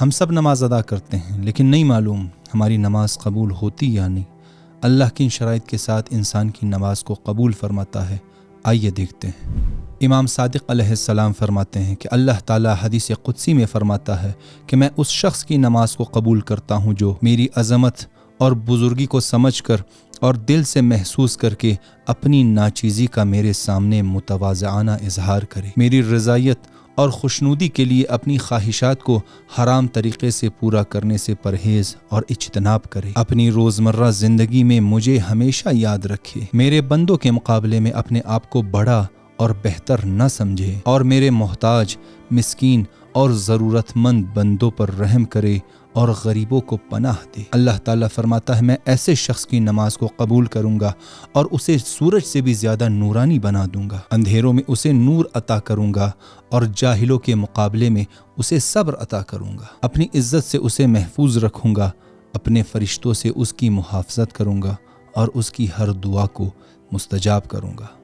ہم سب نماز ادا کرتے ہیں لیکن نہیں معلوم ہماری نماز قبول ہوتی یا نہیں۔ اللہ کن شرائط کے ساتھ انسان کی نماز کو قبول فرماتا ہے، آئیے دیکھتے ہیں۔ امام صادق علیہ السلام فرماتے ہیں کہ اللہ تعالیٰ حدیث قدسی میں فرماتا ہے کہ میں اس شخص کی نماز کو قبول کرتا ہوں جو میری عظمت اور بزرگی کو سمجھ کر اور دل سے محسوس کر کے اپنی ناچیزی کا میرے سامنے متواضعانہ اظہار کرے، میری رضایت اور خوشنودی کے لیے اپنی خواہشات کو حرام طریقے سے پورا کرنے سے پرہیز اور اجتناب کرے، اپنی روزمرہ زندگی میں مجھے ہمیشہ یاد رکھے، میرے بندوں کے مقابلے میں اپنے آپ کو بڑا اور بہتر نہ سمجھے اور میرے محتاج، مسکین اور ضرورت مند بندوں پر رحم کرے اور غریبوں کو پناہ دے۔ اللہ تعالیٰ فرماتا ہے میں ایسے شخص کی نماز کو قبول کروں گا اور اسے سورج سے بھی زیادہ نورانی بنا دوں گا، اندھیروں میں اسے نور عطا کروں گا اور جاہلوں کے مقابلے میں اسے صبر عطا کروں گا، اپنی عزت سے اسے محفوظ رکھوں گا، اپنے فرشتوں سے اس کی محافظت کروں گا اور اس کی ہر دعا کو مستجاب کروں گا۔